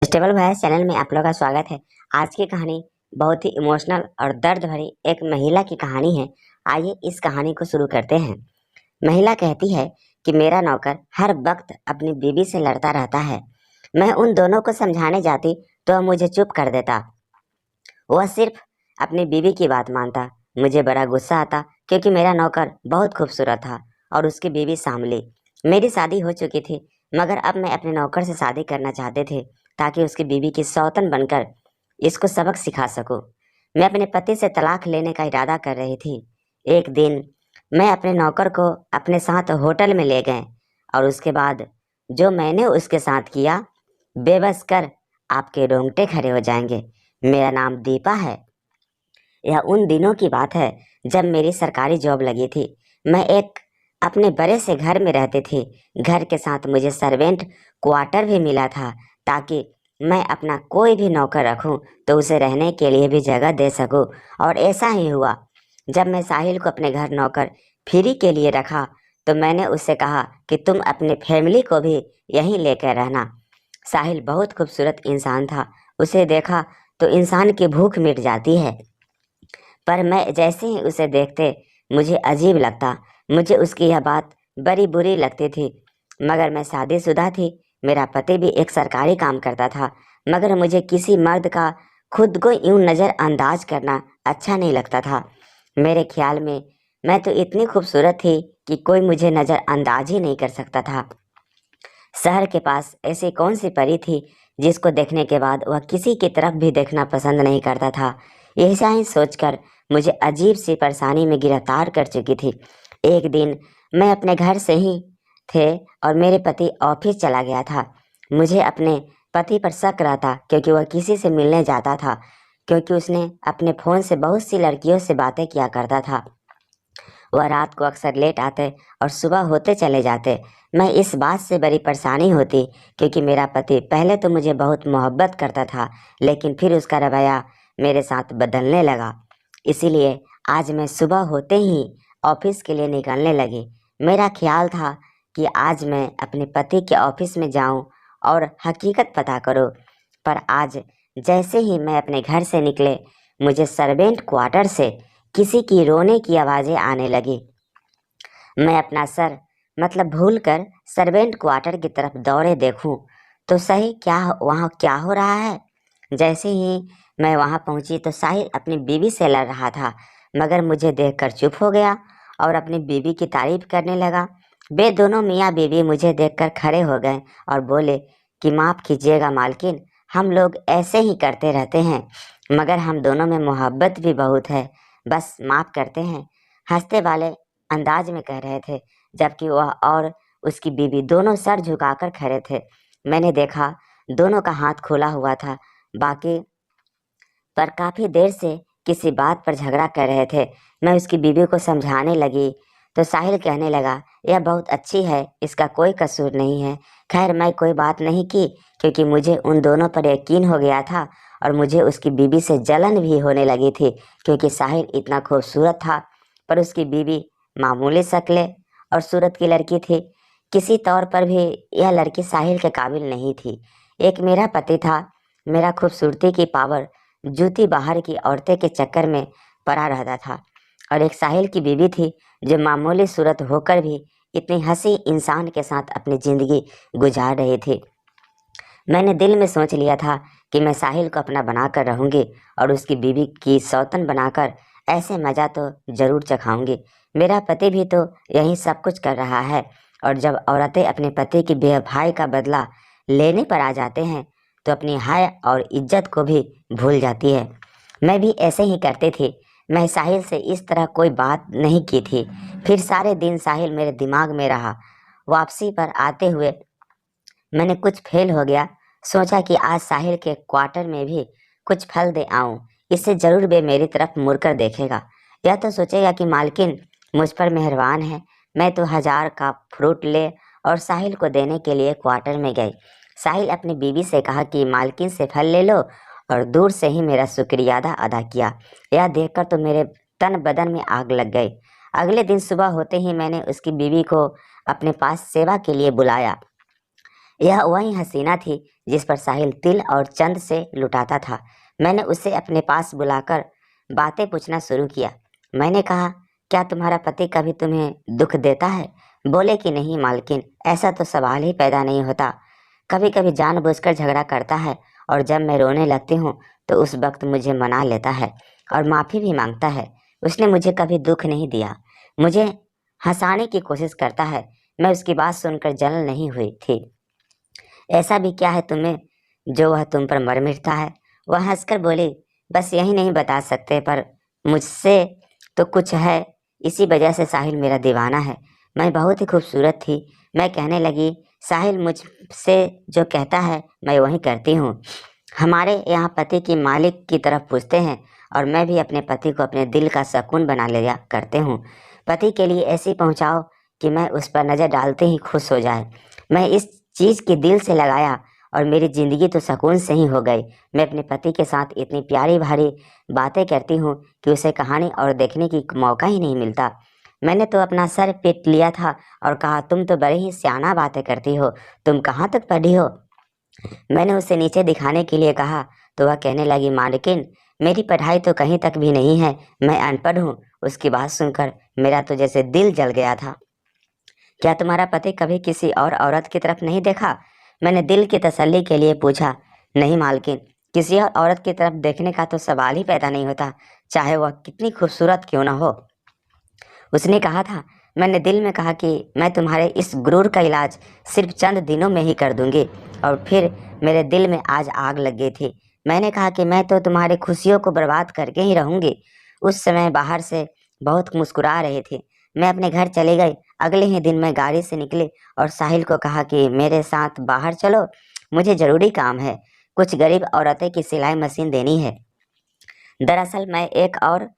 Stable भैया channel में आप लोगों का स्वागत है। आज की कहानी बहुत ही इमोशनल और दर्द भरी एक महिला की कहानी है। आइए इस कहानी को शुरू करते हैं। महिला कहती है कि मेरा नौकर हर वक्त अपनी बीवी से लड़ता रहता है। मैं उन दोनों को समझाने जाती तो वह मुझे चुप कर देता। वह सिर्फ अपनी बीवी की बात मानता। मुझे बड़ा गुस्सा आता क्योंकि मेरा नौकर बहुत खूबसूरत था और उसकी बीवी सांवली। मेरी शादी हो चुकी थी, मगर अब मैं अपने नौकर से शादी करना चाहते थे ताकि उसकी बीवी की सौतन बनकर इसको सबक सिखा सकूं। मैं अपने पति से तलाक लेने का इरादा कर रही थी। एक दिन मैं अपने नौकर को अपने साथ होटल में ले गए और उसके बाद जो मैंने उसके साथ किया, बेबस कर आपके रोंगटे खड़े हो जाएंगे। मेरा नाम दीपा है। यह उन दिनों की बात है जब मेरी सरकारी जॉब लगी थी। मैं एक अपने बड़े से घर में रहती थी। घर के साथ मुझे सर्वेंट क्वार्टर भी मिला था ताकि मैं अपना कोई भी नौकर रखूं तो उसे रहने के लिए भी जगह दे सकूं। और ऐसा ही हुआ। जब मैं साहिल को अपने घर नौकर फ्री के लिए रखा तो मैंने उससे कहा कि तुम अपने फैमिली को भी यहीं लेकर रहना। साहिल बहुत खूबसूरत इंसान था। उसे देखा तो इंसान की भूख मिट जाती है, पर मैं जैसे ही उसे देखते मुझे अजीब लगता। मुझे उसकी यह बात बड़ी बुरी लगती थी। मगर मैं शादीशुदा थी। मेरा पति भी एक सरकारी काम करता था। मगर मुझे किसी मर्द का खुद को यूं नज़रअंदाज करना अच्छा नहीं लगता था। मेरे ख्याल में मैं तो इतनी खूबसूरत थी कि कोई मुझे नज़रअंदाज ही नहीं कर सकता था। शहर के पास ऐसी कौन सी परी थी जिसको देखने के बाद वह किसी की तरफ भी देखना पसंद नहीं करता था। ऐसा ही सोचकर मुझे अजीब सी परेशानी में गिरफ्तार कर चुकी थी। एक दिन मैं अपने घर से ही थे और मेरे पति ऑफिस चला गया था। मुझे अपने पति पर शक रहता क्योंकि वह किसी से मिलने जाता था, क्योंकि उसने अपने फ़ोन से बहुत सी लड़कियों से बातें किया करता था। वह रात को अक्सर लेट आते और सुबह होते चले जाते। मैं इस बात से बड़ी परेशानी होती क्योंकि मेरा पति पहले तो मुझे बहुत मोहब्बत करता था, लेकिन फिर उसका रवैया मेरे साथ बदलने लगा। इसीलिए आज मैं सुबह होते ही ऑफिस के लिए निकलने लगी। मेरा ख्याल था कि आज मैं अपने पति के ऑफिस में जाऊं और हकीकत पता करूं। पर आज जैसे ही मैं अपने घर से निकले, मुझे सर्वेंट क्वार्टर से किसी की रोने की आवाज़ें आने लगी। मैं अपना सर भूलकर सर्वेंट क्वार्टर की तरफ दौड़े देखूं तो सही वहाँ क्या हो रहा है। जैसे ही मैं वहाँ पहुँची तो साहिल अपनी बीवी से लड़ रहा था, मगर मुझे देखकर चुप हो गया और अपनी बीवी की तारीफ करने लगा। वे दोनों मियाँ बीवी मुझे देखकर खड़े हो गए और बोले कि माफ़ कीजिएगा मालकिन, हम लोग ऐसे ही करते रहते हैं, मगर हम दोनों में मोहब्बत भी बहुत है, बस माफ़ करते हैं। हंसते वाले अंदाज में कह रहे थे, जबकि वह और उसकी बीवी दोनों सर झुकाकर खड़े थे। मैंने देखा दोनों का हाथ खुला हुआ था, बाकी पर काफ़ी देर से किसी बात पर झगड़ा कर रहे थे। मैं उसकी बीवी को समझाने लगी तो साहिल कहने लगा, यह बहुत अच्छी है, इसका कोई कसूर नहीं है। खैर मैं कोई बात नहीं की क्योंकि मुझे उन दोनों पर यकीन हो गया था और मुझे उसकी बीवी से जलन भी होने लगी थी क्योंकि साहिल इतना खूबसूरत था, पर उसकी बीवी मामूली शक्लें और सूरत की लड़की थी। किसी तौर पर भी यह लड़की साहिल के काबिल नहीं थी। एक मेरा पति था। मेरा खूबसूरती की पावर जूती बाहर की औरतें के चक्कर में पड़ा रहता था, और एक साहिल की बीवी थी जो मामूली सूरत होकर भी इतनी हंसी इंसान के साथ अपनी ज़िंदगी गुजार रही थी। मैंने दिल में सोच लिया था कि मैं साहिल को अपना बनाकर रहूँगी और उसकी बीवी की सौतन बनाकर ऐसे मज़ा तो ज़रूर चखाऊंगी। मेरा पति भी तो यही सब कुछ कर रहा है, और जब औरतें अपने पति की बेवफाई का बदला लेने पर आ जाते हैं तो अपनी हाय और इज्जत को भी भूल जाती है। मैं भी ऐसे ही करती थी। मैं साहिल से इस तरह कोई बात नहीं की थी। फिर सारे दिन साहिल मेरे दिमाग में रहा। वापसी पर आते हुए मैंने कुछ फेल हो गया। सोचा कि आज साहिल के क्वार्टर में भी कुछ फल दे आऊं, इससे जरूर वे मेरी तरफ मुड़कर देखेगा। यह तो सोचेगा कि मालकिन मुझ पर मेहरबान है। मैं तो 1000 का फ्रूट ले और साहिल को देने के लिए क्वार्टर में गई। साहिल अपनी बीवी से कहा कि मालकिन से फल ले लो, और दूर से ही मेरा शुक्रिया अदा किया। यह देखकर तो मेरे तन बदन में आग लग गई। अगले दिन सुबह होते ही मैंने उसकी बीवी को अपने पास सेवा के लिए बुलाया। यह वही हसीना थी जिस पर साहिल तिल और चंद से लुटाता था। मैंने उसे अपने पास बुलाकर बातें पूछना शुरू किया। मैंने कहा, क्या तुम्हारा पति कभी तुम्हें दुख देता है? बोले कि नहीं मालकिन, ऐसा तो सवाल ही पैदा नहीं होता। कभी कभी जानबूझकर झगड़ा करता है और जब मैं रोने लगती हूँ तो उस वक्त मुझे मना लेता है और माफ़ी भी मांगता है। उसने मुझे कभी दुख नहीं दिया, मुझे हंसाने की कोशिश करता है। मैं उसकी बात सुनकर जलन नहीं हुई थी। ऐसा भी क्या है तुम्हें जो वह तुम पर मर मिटता है? वह हंसकर बोली, बस यही नहीं बता सकते, पर मुझसे तो कुछ है। इसी वजह से साहिल मेरा दीवाना है। मैं बहुत ही खूबसूरत थी। मैं कहने लगी, साहिल मुझसे जो कहता है मैं वही करती हूँ। हमारे यहाँ पति की मालिक की तरफ पूछते हैं और मैं भी अपने पति को अपने दिल का सुकून बना लिया करते हूँ। पति के लिए ऐसी पहुँचाओ कि मैं उस पर नज़र डालते ही खुश हो जाए। मैं इस चीज़ की दिल से लगाया और मेरी ज़िंदगी तो सुकून से ही हो गई। मैं अपने पति के साथ इतनी प्यारी भारी बातें करती हूँ कि उसे कहानी और देखने की मौका ही नहीं मिलता। मैंने तो अपना सर पीट लिया था और कहा, तुम तो बड़ी ही सियाना बातें करती हो, तुम कहाँ तक पढ़ी हो? मैंने उसे नीचे दिखाने के लिए कहा तो वह कहने लगी, मालकिन मेरी पढ़ाई तो कहीं तक भी नहीं है, मैं अनपढ़ हूँ। उसकी बात सुनकर मेरा तो जैसे दिल जल गया था। क्या तुम्हारा पति कभी किसी और औरत की तरफ नहीं देखा? मैंने दिल की तसल्ली के लिए पूछा। नहीं मालकिन, किसी और औरत की तरफ देखने का तो सवाल ही पैदा नहीं होता, चाहे वह कितनी खूबसूरत क्यों ना हो, उसने कहा था। मैंने दिल में कहा कि मैं तुम्हारे इस गुरूर का इलाज सिर्फ चंद दिनों में ही कर दूंगी। और फिर मेरे दिल में आज आग लग गई थी। मैंने कहा कि मैं तो तुम्हारी खुशियों को बर्बाद करके ही रहूंगी। उस समय बाहर से बहुत मुस्कुरा रही थी। मैं अपने घर चली गई। अगले ही दिन मैं गाड़ी से निकली और साहिल को कहा कि मेरे साथ बाहर चलो, मुझे ज़रूरी काम है। कुछ गरीब औरतें की सिलाई मशीन देनी है। दरअसल मैं एक और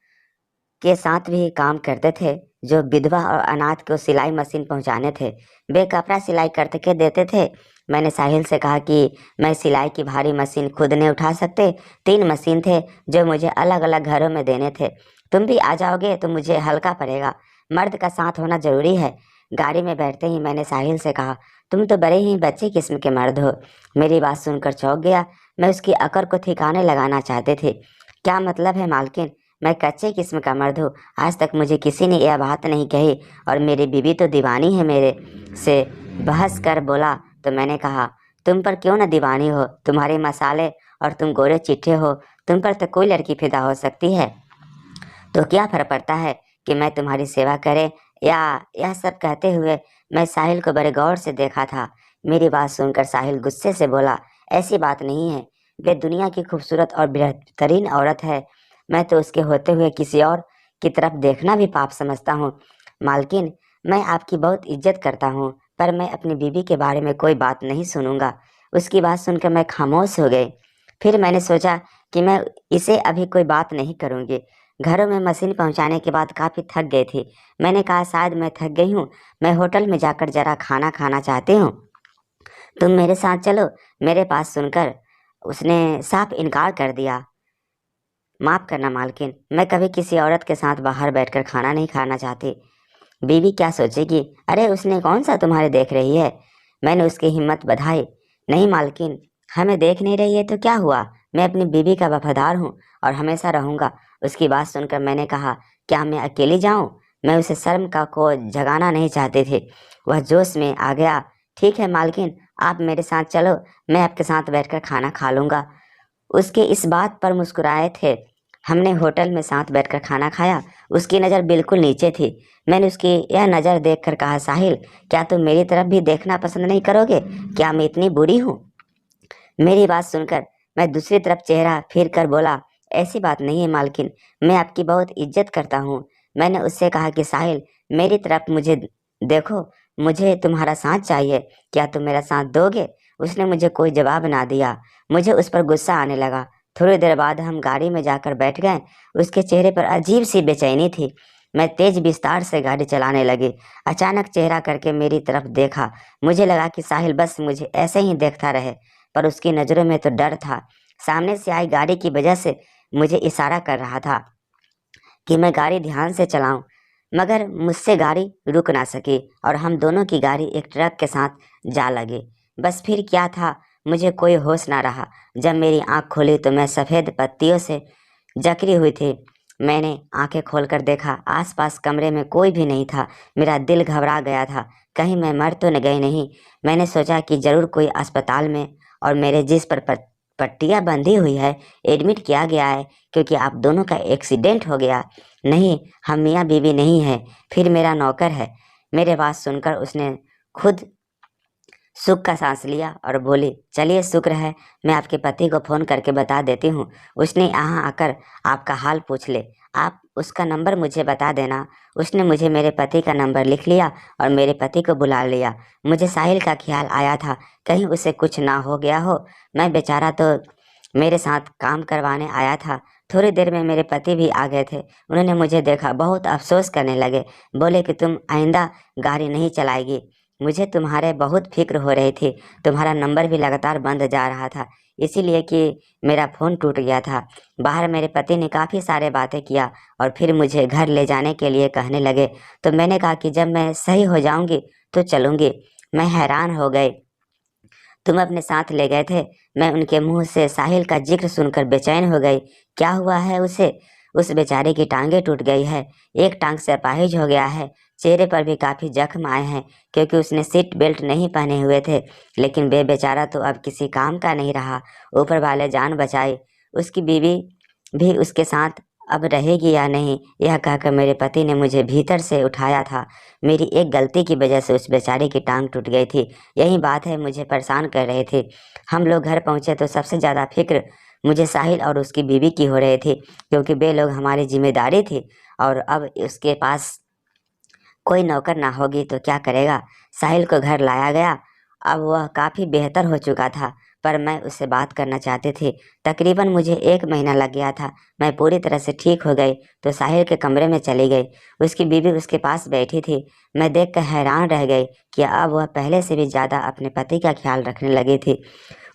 के साथ भी काम करते थे जो विधवा और अनाथ को सिलाई मशीन पहुंचाने थे। वे कपड़ा सिलाई करके देते थे। मैंने साहिल से कहा कि मैं सिलाई की भारी मशीन खुद नहीं उठा सकते। 3 मशीन थे जो मुझे अलग अलग घरों में देने थे। तुम भी आ जाओगे तो मुझे हल्का पड़ेगा। मर्द का साथ होना जरूरी है। गाड़ी में बैठते ही मैंने साहिल से कहा, तुम तो बड़े ही बच्चे किस्म के मर्द हो। मेरी बात सुनकर चौंक गया। मैं उसकी अकड़ को ठिकाने लगाना चाहते थे। क्या मतलब है मालकिन, मैं कच्चे किस्म का मर्द हूँ? आज तक मुझे किसी ने यह बात नहीं कही और मेरी बीवी तो दीवानी है मेरे से। बहस कर बोला तो मैंने कहा, तुम पर क्यों न दीवानी हो? तुम्हारे मसाले और तुम गोरे चिट्ठे हो, तुम पर तो कोई लड़की फिदा हो सकती है। तो क्या फर्क पड़ता है कि मैं तुम्हारी सेवा करे या? यह सब कहते हुए मैं साहिल को बड़े गौर से देखा था। मेरी बात सुनकर साहिल गुस्से से बोला, ऐसी बात नहीं है। वे दुनिया की खूबसूरत और बेहतरीन औरत है। मैं तो उसके होते हुए किसी और की तरफ देखना भी पाप समझता हूँ। मालकिन, मैं आपकी बहुत इज्जत करता हूँ, पर मैं अपनी बीवी के बारे में कोई बात नहीं सुनूंगा। उसकी बात सुनकर मैं खामोश हो गई। फिर मैंने सोचा कि मैं इसे अभी कोई बात नहीं करूँगी। घरों में मशीन पहुंचाने के बाद काफ़ी थक गई थी। मैंने कहा, शायद मैं थक गई हूँ, मैं होटल में जाकर जरा खाना खाना चाहती हूँ, तुम मेरे साथ चलो। मेरे पास सुनकर उसने साफ इनकार कर दिया। माफ़ करना मालकिन, मैं कभी किसी औरत के साथ बाहर बैठकर खाना नहीं खाना चाहती। बीवी क्या सोचेगी? अरे उसने कौन सा तुम्हारे देख रही है? मैंने उसकी हिम्मत बढ़ाई। नहीं मालकिन, हमें देख नहीं रही है तो क्या हुआ? मैं अपनी बीवी का वफादार हूँ और हमेशा रहूँगा। उसकी बात सुनकर मैंने कहा, क्या मैं अकेली जाऊँ? मैं उसे शर्म का को जगाना नहीं चाहती थी। वह जोश में आ गया। ठीक है मालकिन, आप मेरे साथ चलो, मैं आपके साथ बैठकर खाना खा लूँगा। उसके इस बात पर मुस्कुराए थे। हमने होटल में साथ बैठकर खाना खाया। उसकी नज़र बिल्कुल नीचे थी। मैंने उसकी यह नज़र देखकर कहा, साहिल, क्या तुम मेरी तरफ भी देखना पसंद नहीं करोगे? क्या मैं इतनी बुरी हूँ? मेरी बात सुनकर मैं दूसरी तरफ चेहरा फिर कर बोला, ऐसी बात नहीं है मालकिन, मैं आपकी बहुत इज्जत करता हूँ। मैंने उससे कहा कि साहिल, मेरी तरफ मुझे देखो, मुझे तुम्हारा साथ चाहिए, क्या तुम मेरा साथ दोगे? उसने मुझे कोई जवाब ना दिया। मुझे उस पर गुस्सा आने लगा। थोड़ी देर बाद हम गाड़ी में जाकर बैठ गए। उसके चेहरे पर अजीब सी बेचैनी थी। मैं तेज विस्तार से गाड़ी चलाने लगी। अचानक चेहरा करके मेरी तरफ देखा। मुझे लगा कि साहिल बस मुझे ऐसे ही देखता रहे, पर उसकी नज़रों में तो डर था। सामने से आई गाड़ी की वजह से मुझे इशारा कर रहा था कि मैं गाड़ी ध्यान से चलाऊं, मगर मुझसे गाड़ी रुक ना सकी और हम दोनों की गाड़ी एक ट्रक के साथ जा लगी। बस फिर क्या था, मुझे कोई होश ना रहा। जब मेरी आंख खोली तो मैं सफ़ेद पत्तियों से जकड़ी हुई थी। मैंने आंखें खोलकर देखा, आसपास कमरे में कोई भी नहीं था। मेरा दिल घबरा गया था, कहीं मैं मर तो न गई नहीं। मैंने सोचा कि ज़रूर कोई अस्पताल में और मेरे जिस पर पट्टियाँ बंधी हुई है एडमिट किया गया है, क्योंकि आप दोनों का एक्सीडेंट हो गया। नहीं, हम मियाँ बीवी नहीं है, फिर मेरा नौकर है। मेरे बात सुनकर उसने खुद सुख का सांस लिया और बोली, चलिए शुक्र है, मैं आपके पति को फ़ोन करके बता देती हूँ। उसने यहाँ आकर आपका हाल पूछ ले, आप उसका नंबर मुझे बता देना। उसने मुझे मेरे पति का नंबर लिख लिया और मेरे पति को बुला लिया। मुझे साहिल का ख्याल आया था, कहीं उसे कुछ ना हो गया हो। मैं बेचारा तो मेरे साथ काम करवाने आया था। थोड़ी देर में मेरे पति भी आ गए थे। उन्होंने मुझे देखा, बहुत अफसोस करने लगे। बोले कि तुम आइंदा गाड़ी नहीं चलाएगी। मुझे तुम्हारे बहुत फिक्र हो रही थी। तुम्हारा नंबर भी लगातार बंद जा रहा था, इसीलिए कि मेरा फ़ोन टूट गया था। बाहर मेरे पति ने काफ़ी सारे बातें किया और फिर मुझे घर ले जाने के लिए कहने लगे। तो मैंने कहा कि जब मैं सही हो जाऊंगी तो चलूंगी। मैं हैरान हो गई, तुम अपने साथ ले गए थे। मैं उनके मुंह से साहिल का जिक्र सुनकर बेचैन हो गई। क्या हुआ है उसे? उस बेचारे की टांगें टूट गई है, एक टांग से अपाहिज हो गया है। चेहरे पर भी काफ़ी जख्म आए हैं, क्योंकि उसने सीट बेल्ट नहीं पहने हुए थे। लेकिन बेचारा तो अब किसी काम का नहीं रहा। ऊपर वाले जान बचाई। उसकी बीवी भी उसके साथ अब रहेगी या नहीं, यह कहकर मेरे पति ने मुझे भीतर से उठाया था। मेरी एक गलती की वजह से उस बेचारे की टांग टूट गई थी। यही बात है मुझे परेशान कर रही थी। हम लोग घर पहुंचे तो सबसे ज़्यादा फिक्र मुझे साहिल और उसकी बीवी की हो रही थी, क्योंकि वे लोग हमारी जिम्मेदारी थी। और अब उसके पास कोई नौकर ना होगी तो क्या करेगा। साहिल को घर लाया गया। अब वह काफ़ी बेहतर हो चुका था, पर मैं उससे बात करना चाहती थी। तकरीबन मुझे 1 महीना लग गया था। मैं पूरी तरह से ठीक हो गई तो साहिल के कमरे में चली गई। उसकी बीवी उसके पास बैठी थी। मैं देखकर हैरान रह गई कि अब वह पहले से भी ज़्यादा अपने पति का ख्याल रखने लगी थी।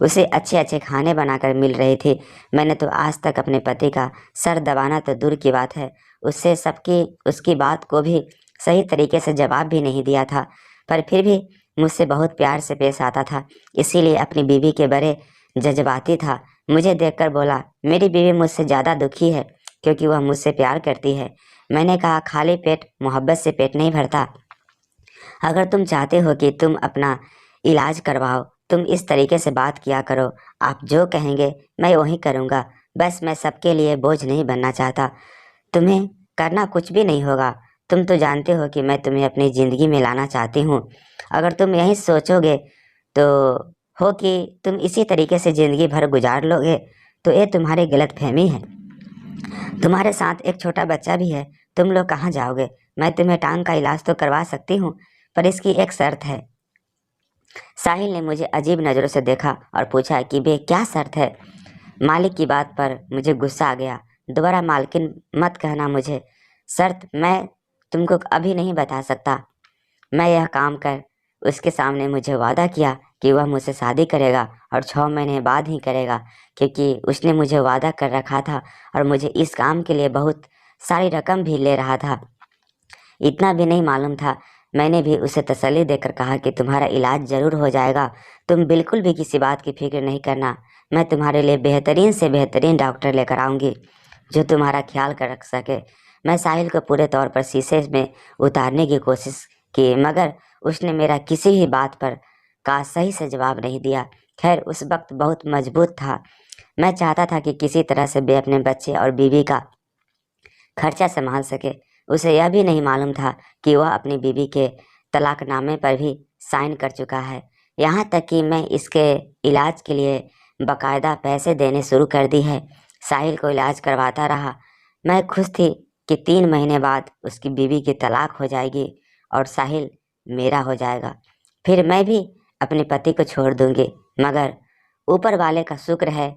उसे अच्छे अच्छे खाने बनाकर मिल रही थी। मैंने तो आज तक अपने पति का सर दबाना तो दूर की बात है, उससे सबकी उसकी बात को भी सही तरीके से जवाब भी नहीं दिया था। पर फिर भी मुझसे बहुत प्यार से पेश आता था, इसीलिए अपनी बीवी के बड़े जज्बाती था। मुझे देखकर बोला, मेरी बीवी मुझसे ज़्यादा दुखी है, क्योंकि वह मुझसे प्यार करती है। मैंने कहा, खाली पेट मोहब्बत से पेट नहीं भरता। अगर तुम चाहते हो कि तुम अपना इलाज करवाओ, तुम इस तरीके से बात किया करो। आप जो कहेंगे मैं वही करूँगा। बस मैं सबके लिए बोझ नहीं बनना चाहता। तुम्हें करना कुछ भी नहीं होगा। तुम तो जानते हो कि मैं तुम्हें अपनी ज़िंदगी में लाना चाहती हूँ। अगर तुम यही सोचोगे तो हो कि तुम इसी तरीके से ज़िंदगी भर गुजार लोगे, तो ये तुम्हारी गलतफहमी है। तुम्हारे साथ एक छोटा बच्चा भी है। तुम लोग कहाँ जाओगे? मैं तुम्हें टांग का इलाज तो करवा सकती हूँ, पर इसकी एक शर्त है। साहिल ने मुझे अजीब नज़रों से देखा और पूछा कि बे क्या शर्त है? मालिक की बात पर मुझे गुस्सा आ गया। दोबारा मालकिन मत कहना मुझे। शर्त मैं तुमको अभी नहीं बता सकता। मैं यह काम कर उसके सामने मुझे वादा किया कि वह मुझसे शादी करेगा, और 6 महीने बाद ही करेगा, क्योंकि उसने मुझे वादा कर रखा था और मुझे इस काम के लिए बहुत सारी रकम भी ले रहा था। इतना भी नहीं मालूम था। मैंने भी उसे तसल्ली देकर कहा कि तुम्हारा इलाज ज़रूर हो जाएगा। तुम बिल्कुल भी किसी बात की फिक्र नहीं करना। मैं तुम्हारे लिए बेहतरीन से बेहतरीन डॉक्टर लेकर आऊँगी, जो तुम्हारा ख्याल कर रख सके। मैं साहिल को पूरे तौर पर शीशे में उतारने की कोशिश की, मगर उसने मेरा किसी भी बात पर का सही से जवाब नहीं दिया। खैर, उस वक्त बहुत मजबूत था। मैं चाहता था कि किसी तरह से वे अपने बच्चे और बीवी का खर्चा संभाल सके। उसे यह भी नहीं मालूम था कि वह अपनी बीवी के तलाकनामे पर भी साइन कर चुका है। यहाँ तक कि मैं इसके इलाज के लिए बाकायदा पैसे देने शुरू कर दी है। साहिल को इलाज करवाता रहा। मैं खुश थी कि 3 महीने बाद उसकी बीवी की तलाक हो जाएगी और साहिल मेरा हो जाएगा। फिर मैं भी अपने पति को छोड़ दूंगी। मगर ऊपर वाले का शुक्र है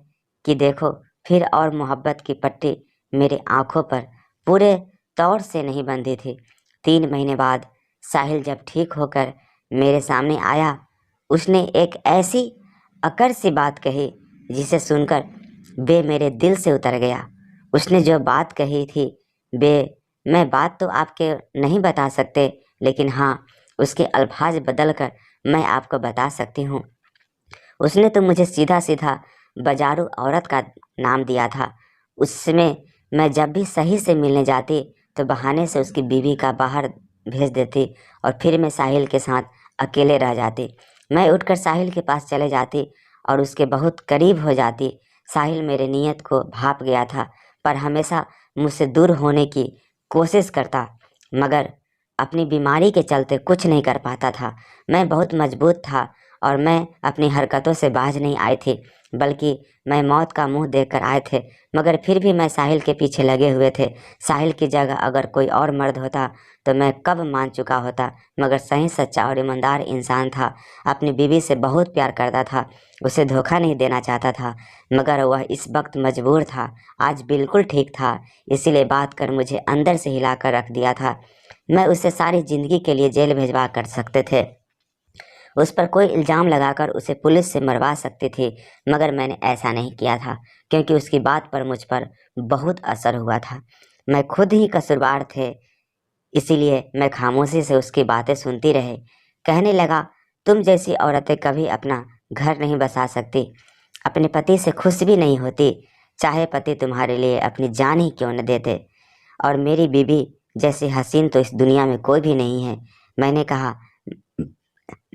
कि देखो, फिर और मोहब्बत की पट्टी मेरी आंखों पर पूरे तौर से नहीं बंधी थी। 3 महीने बाद साहिल जब ठीक होकर मेरे सामने आया, उसने एक ऐसी अकड़ सी बात कही जिसे सुनकर बे मेरे दिल से उतर गया। उसने जो बात कही थी, बे मैं बात तो आपके नहीं बता सकते, लेकिन हाँ, उसके अल्फाज बदल कर मैं आपको बता सकती हूँ। उसने तो मुझे सीधा सीधा बाजारू औरत का नाम दिया था। उसमें मैं जब भी सही से मिलने जाती तो बहाने से उसकी बीवी का बाहर भेज देती और फिर मैं साहिल के साथ अकेले रह जाती। मैं उठकर साहिल के पास चले जाती और उसके बहुत करीब हो जाती। साहिल मेरे नीयत को भाप गया था, पर हमेशा मुझसे दूर होने की कोशिश करता, मगर अपनी बीमारी के चलते कुछ नहीं कर पाता था। मैं बहुत मजबूत था और मैं अपनी हरकतों से बाज नहीं आए थे, बल्कि मैं मौत का मुंह देखकर आए थे। मगर फिर भी मैं साहिल के पीछे लगे हुए थे। साहिल की जगह अगर कोई और मर्द होता तो मैं कब मान चुका होता, मगर सही सच्चा और ईमानदार इंसान था। अपनी बीवी से बहुत प्यार करता था, उसे धोखा नहीं देना चाहता था, मगर वह इस वक्त मजबूर था। आज बिल्कुल ठीक था, इसीलिए बात कर मुझे अंदर से हिलाकर रख दिया था। मैं उसे सारी जिंदगी के लिए जेल भिजवा कर सकते थे, उस पर कोई इल्ज़ाम लगाकर उसे पुलिस से मरवा सकते थे, मगर मैंने ऐसा नहीं किया था, क्योंकि उसकी बात पर मुझ पर बहुत असर हुआ था। मैं खुद ही कसूरवार थे, इसीलिए मैं खामोशी से उसकी बातें सुनती रहे। कहने लगा, तुम जैसी औरतें कभी अपना घर नहीं बसा सकती, अपने पति से खुश भी नहीं होती, चाहे पति तुम्हारे लिए अपनी जान ही क्यों न देते। और मेरी बीबी जैसी हसीन तो इस दुनिया में कोई भी नहीं है। मैंने कहा,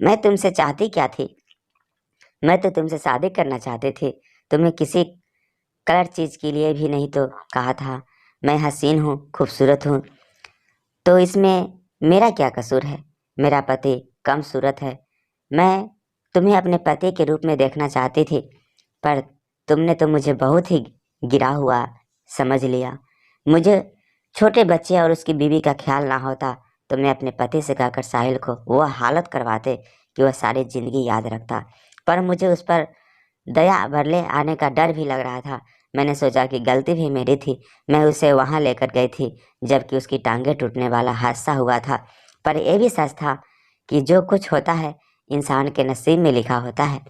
मैं तुमसे चाहती क्या थी? मैं तो तुमसे शादी करना चाहती थी, तुम्हें किसी कलर चीज़ के लिए भी नहीं तो कहा था। मैं हसीन हूँ, खूबसूरत हूँ, तो इसमें मेरा क्या कसूर है? मेरा पति कम सूरत है। मैं तुम्हें अपने पति के रूप में देखना चाहती थी, पर तुमने तो मुझे बहुत ही गिरा हुआ समझ लिया। मुझे छोटे बच्चे और उसकी बीवी का ख्याल ना होता तो मैं अपने पति से कहकर साहिल को वह हालत करवाते कि वह सारी ज़िंदगी याद रखता। पर मुझे उस पर दया भरले आने का डर भी लग रहा था। मैंने सोचा कि गलती भी मेरी थी, मैं उसे वहाँ लेकर गई थी जबकि उसकी टांगें टूटने वाला हादसा हुआ था। पर यह भी सच था कि जो कुछ होता है इंसान के नसीब में लिखा होता है।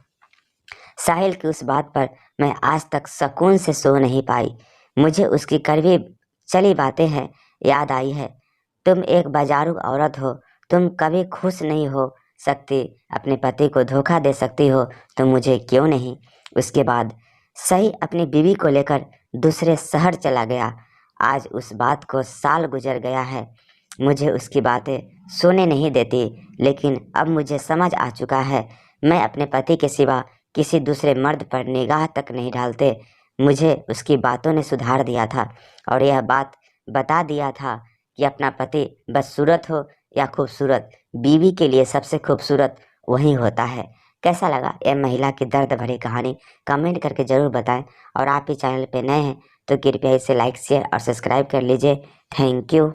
साहिल की उस बात पर मैं आज तक सुकून से सो नहीं पाई। मुझे उसकी कड़वी चली बातें हैं याद आई है। तुम एक बाजारू औरत हो, तुम कभी खुश नहीं हो सकती, अपने पति को धोखा दे सकती हो, तो मुझे क्यों नहीं? उसके बाद सही अपनी बीवी को लेकर दूसरे शहर चला गया। आज उस बात को साल गुजर गया है। मुझे उसकी बातें सोने नहीं देती, लेकिन अब मुझे समझ आ चुका है, मैं अपने पति के सिवा किसी दूसरे मर्द पर निगाह तक नहीं डालते। मुझे उसकी बातों ने सुधार दिया था और यह बात बता दिया था कि अपना पति बदसूरत हो या खूबसूरत, बीवी के लिए सबसे खूबसूरत वही होता है। कैसा लगा यह महिला की दर्द भरी कहानी? कमेंट करके ज़रूर बताएं, और आप ही चैनल पे नए हैं तो कृपया इसे लाइक शेयर और सब्सक्राइब कर लीजिए। Thank you.